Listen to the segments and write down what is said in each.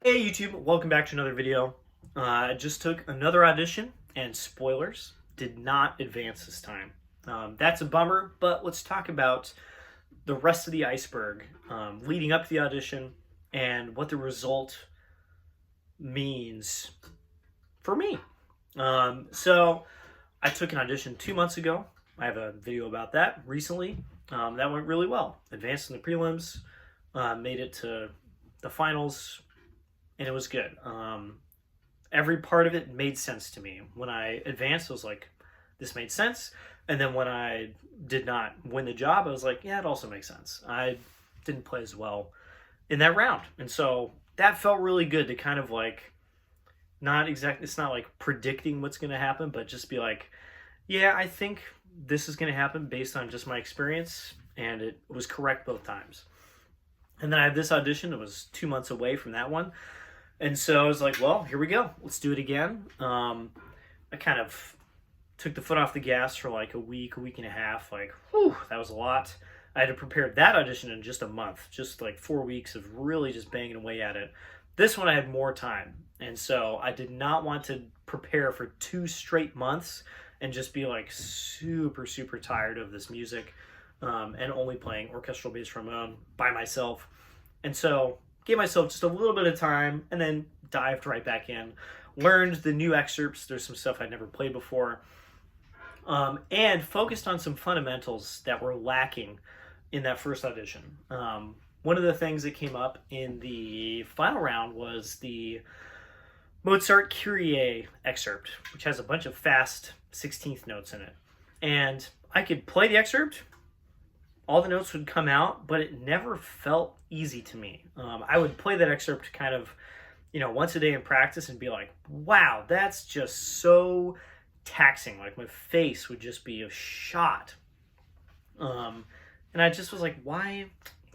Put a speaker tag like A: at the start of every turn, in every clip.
A: Hey YouTube, welcome back to another video. I just took another audition and spoilers, did not advance this time. That's a bummer, but let's talk about the rest of the iceberg leading up to the audition and what the result means for me. So I took an audition 2 months ago. I have a video about that recently. That went really well. Advanced in the prelims, made it to the finals, and it was good. Every part of it made sense to me. When I advanced, I was like, this made sense. And then when I did not win the job, I was like, yeah, it also makes sense. I didn't play as well in that round. And so that felt really good to kind of like, not exactly, it's not like predicting what's going to happen, but just be like, yeah, I think this is going to happen based on just my experience. And it was correct both times. And then I had this audition that was 2 months away from that one. And so I was like, well, here we go. Let's do it again. I kind of took the foot off the gas for like a week and a half. Like, whew, that was a lot. I had to prepare that audition in just a month, just like 4 weeks of really just banging away at it. This one I had more time. And so I did not want to prepare for 2 straight months and just be like super, super tired of this music and only playing orchestral bass trombone by myself. And so gave myself just a little bit of time and then dived right back in. Learned the new excerpts. There's some stuff I'd never played before. And focused on some fundamentals that were lacking in that first audition. One of the things that came up in the final round was the Mozart Kyrie excerpt, which has a bunch of fast 16th notes in it. And I could play the excerpt, all the notes would come out, but it never felt easy to me. I would play that excerpt kind of, once a day in practice and be like, wow, that's just so taxing. Like my face would just be a shot. And I just was like, why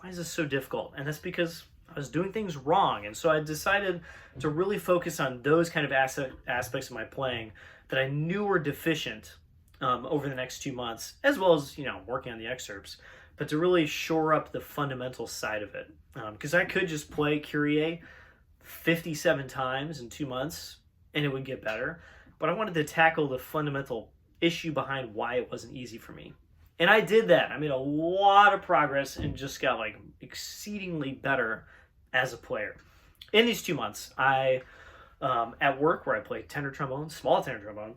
A: is this so difficult? And that's because I was doing things wrong. And so I decided to really focus on those kind of aspects of my playing that I knew were deficient over the next 2 months, as well as, working on the excerpts, but to really shore up the fundamental side of it. Because I could just play Kyrie 57 times in 2 months and it would get better. But I wanted to tackle the fundamental issue behind why it wasn't easy for me. And I did that. I made a lot of progress and just got like exceedingly better as a player. In these 2 months, I, at work where I play tenor trombone, small tenor trombone,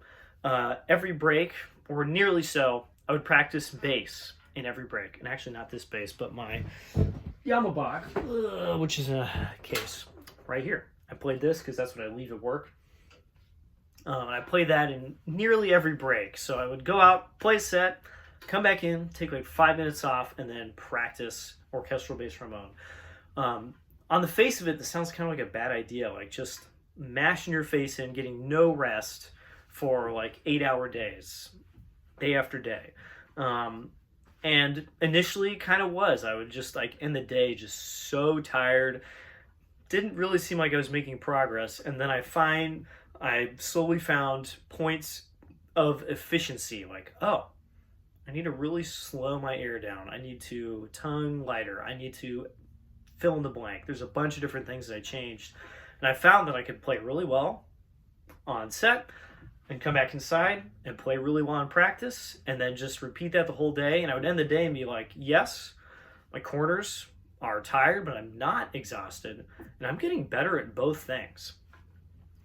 A: every break, or nearly so, I would practice bass in every break. And actually not this bass, but my Yamabach, which is in a case right here. I played this because that's what I leave at work. I played that in nearly every break. So I would go out, play a set, come back in, take like 5 minutes off, and then practice orchestral bass trombone. On the face of it, this sounds kind of like a bad idea, like just mashing your face in, getting no rest for like 8-hour days, day after day. And initially kind of was. I would just like end the day just so tired. Didn't really seem like I was making progress. And then I slowly found points of efficiency, like, oh, I need to really slow my air down. I need to tongue lighter. I need to fill in the blank. There's a bunch of different things that I changed. And I found that I could play really well on set and come back inside and play really well in practice and then just repeat that the whole day. And I would end the day and be like, yes, my corners are tired, but I'm not exhausted. And I'm getting better at both things.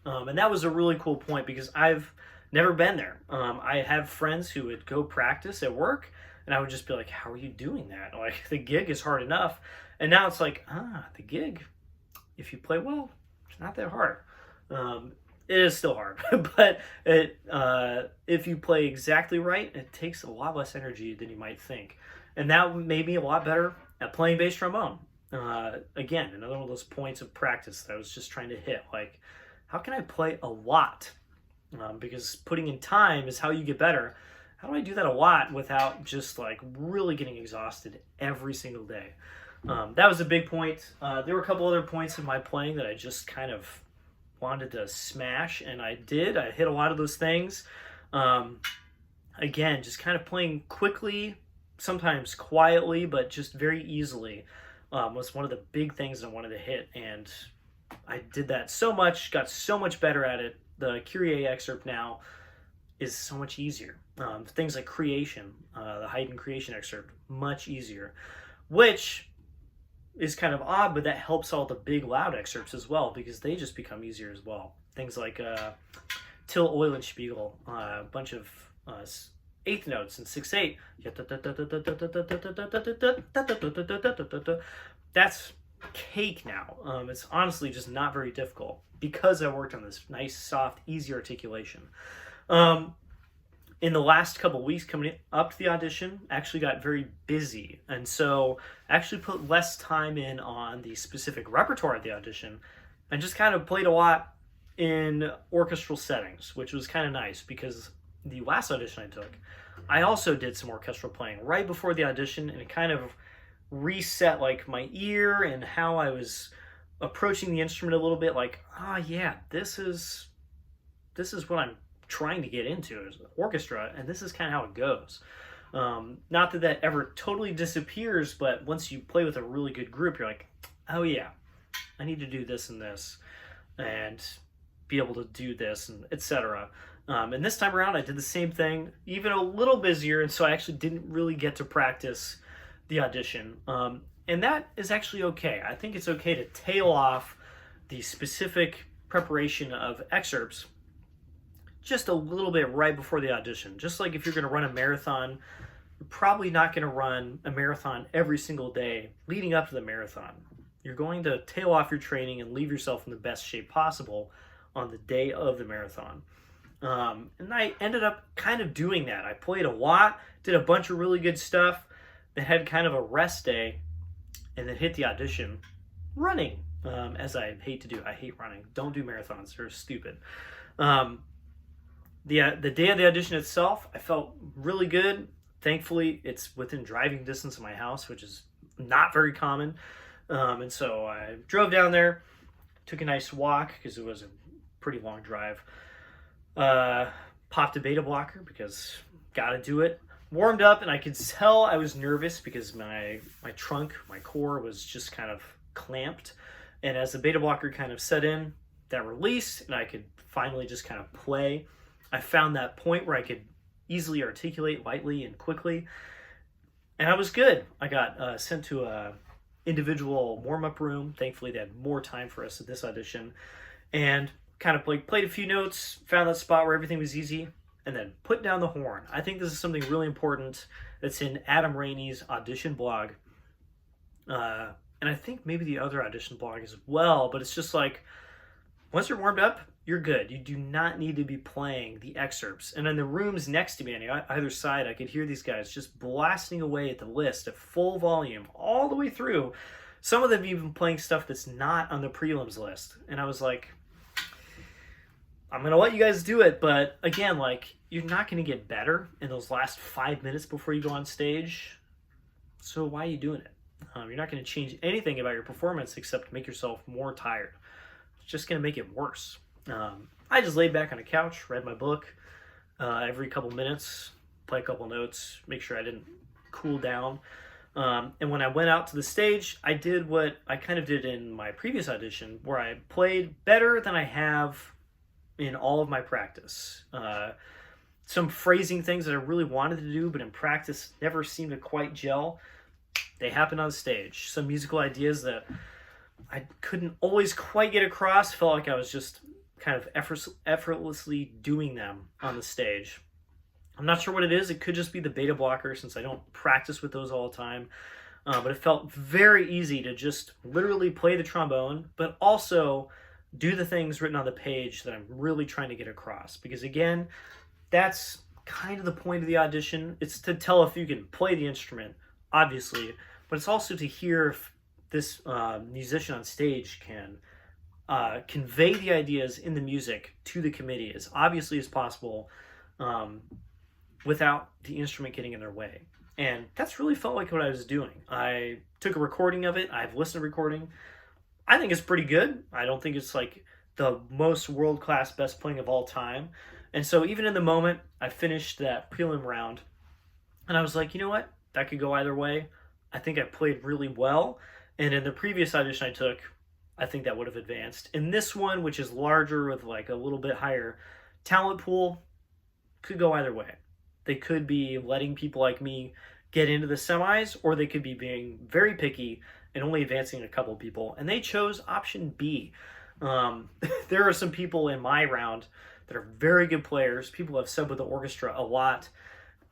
A: And that was a really cool point because I've never been there. I have friends who would go practice at work and I would just be like, how are you doing that? Like the gig is hard enough. And now it's like, the gig, if you play well, it's not that hard. It is still hard, but if you play exactly right, it takes a lot less energy than you might think. And that made me a lot better at playing bass trombone. Again, another one of those points of practice that I was just trying to hit. Like, how can I play a lot? Because putting in time is how you get better. How do I do that a lot without just like really getting exhausted every single day? That was a big point. There were a couple other points in my playing that I just kind of wanted to smash, and I did. I hit a lot of those things. Again, just kind of playing quickly, sometimes quietly, but just very easily was one of the big things I wanted to hit. And I did that so much, got so much better at it. The Kyrie excerpt now is so much easier. Things like creation, the Haydn creation excerpt, much easier, which is kind of odd, but that helps all the big loud excerpts as well because they just become easier as well. Things like Till Eulenspiegel, a bunch of eighth notes and 6/8. That's cake now. It's honestly just not very difficult because I worked on this nice, soft, easy articulation. In the last couple weeks coming up to the audition, I actually got very busy. And so I actually put less time in on the specific repertoire of the audition and just kind of played a lot in orchestral settings, which was kind of nice because the last audition I took, I also did some orchestral playing right before the audition, and it kind of reset like my ear and how I was approaching the instrument a little bit. Like, yeah, this is what I'm trying to get into is orchestra, and this is kind of how it goes. Not that that ever totally disappears, but once you play with a really good group, you're like, oh yeah, I need to do this and this, and be able to do this, and etc. And this time around, I did the same thing, even a little busier, and so I actually didn't really get to practice the audition. And that is actually okay. I think it's okay to tail off the specific preparation of excerpts just a little bit right before the audition. Just like if you're going to run a marathon, you're probably not going to run a marathon every single day leading up to the marathon. You're going to tail off your training and leave yourself in the best shape possible on the day of the marathon. And I ended up kind of doing that. I played a lot, did a bunch of really good stuff, then had kind of a rest day, and then hit the audition running, as I hate to do. I hate running. Don't do marathons. They're stupid. The day of the audition itself, I felt really good. Thankfully, it's within driving distance of my house, which is not very common. And so I drove down there, took a nice walk because it was a pretty long drive. Popped a beta blocker because gotta do it. Warmed up, and I could tell I was nervous because my trunk, my core was just kind of clamped. And as the beta blocker kind of set in, that released, and I could finally just kind of play. I found that point where I could easily articulate lightly and quickly, and I was good. I got sent to a individual warm-up room. Thankfully, they had more time for us at this audition, and kind of played a few notes, found that spot where everything was easy, and then put down the horn. I think this is something really important that's in Adam Rainey's audition blog, and I think maybe the other audition blog as well, but it's just like, once you're warmed up, you're good. You do not need to be playing the excerpts. And in the rooms next to me on either side, I could hear these guys just blasting away at the list at full volume all the way through. Some of them even playing stuff that's not on the prelims list. And I was like, I'm going to let you guys do it. But again, like, you're not going to get better in those last 5 minutes before you go on stage. So why are you doing it? You're not going to change anything about your performance except make yourself more tired. It's just going to make it worse. I just laid back on a couch, read my book every couple minutes, play a couple notes, make sure I didn't cool down. And when I went out to the stage, I did what I kind of did in my previous audition, where I played better than I have in all of my practice. Some phrasing things that I really wanted to do, but in practice never seemed to quite gel. They happened on stage. Some musical ideas that I couldn't always quite get across, felt like I was just kind of effortlessly doing them on the stage. I'm not sure what it is. It could just be the beta blocker, since I don't practice with those all the time. But it felt very easy to just literally play the trombone, but also do the things written on the page that I'm really trying to get across. Because again, that's kind of the point of the audition. It's to tell if you can play the instrument, obviously, but it's also to hear if this musician on stage can convey the ideas in the music to the committee as obviously as possible, without the instrument getting in their way. And that's really felt like what I was doing. I took a recording of it. I've listened to recording. I think it's pretty good. I don't think it's like the most world-class best playing of all time. And so even in the moment, I finished that prelim round, and I was like, you know what? That could go either way. I think I played really well. And in the previous audition I took, I think that would have advanced. In this one, which is larger with like a little bit higher talent pool, could go either way. They could be letting people like me get into the semis, or they could be being very picky and only advancing a couple people. And they chose option B. There are some people in my round that are very good players. People have subbed with the orchestra a lot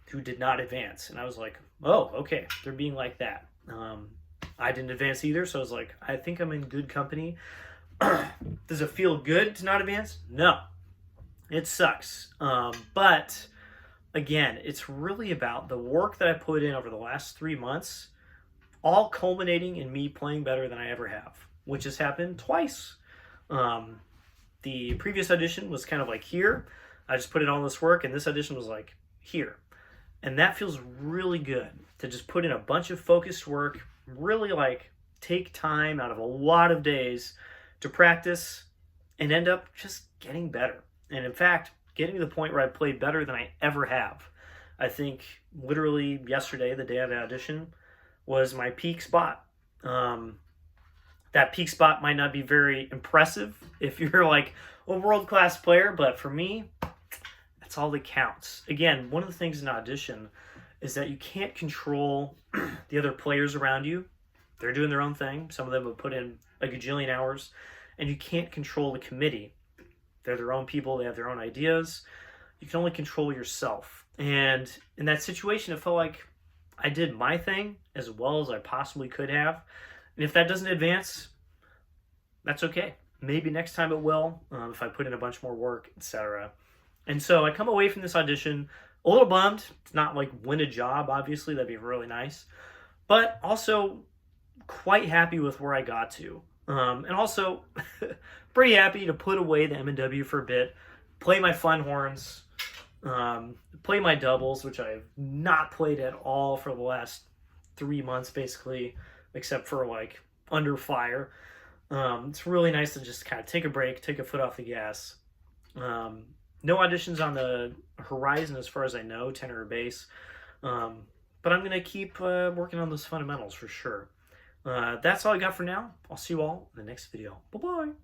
A: who did not advance. And I was like, oh, okay, they're being like that. I didn't advance either, so I was like, I think I'm in good company. Does it feel good to not advance? No. It sucks. But again, it's really about the work that I put in over the last 3 months, all culminating in me playing better than I ever have, which has happened twice. The previous audition was kind of like here. I just put in all this work, and this audition was like here. And that feels really good to just put in a bunch of focused work, really like take time out of a lot of days to practice and end up just getting better. And in fact, getting to the point where I played better than I ever have. I think literally yesterday, the day of the audition, was my peak spot. That peak spot might not be very impressive if you're like a world-class player, but for me, that's all that counts. Again, one of the things in audition is that you can't control the other players around you. They're doing their own thing. Some of them have put in a gajillion hours, and you can't control the committee. They're their own people. They have their own ideas. You can only control yourself. And in that situation, it felt like I did my thing as well as I possibly could have. And if that doesn't advance, that's okay. Maybe next time it will, if I put in a bunch more work, etc. And so I come away from this audition a little bummed. It's not like win a job, obviously. That'd be really nice. But also quite happy with where I got to. And also pretty happy to put away the M&W for a bit, play my fun horns, play my doubles, which I have not played at all for the last 3 months, basically, except for like under fire. It's really nice to just kind of take a break, take a foot off the gas. No auditions on the horizon as far as I know, tenor or bass. But I'm going to keep working on those fundamentals for sure. That's all I got for now. I'll see you all in the next video. Bye-bye.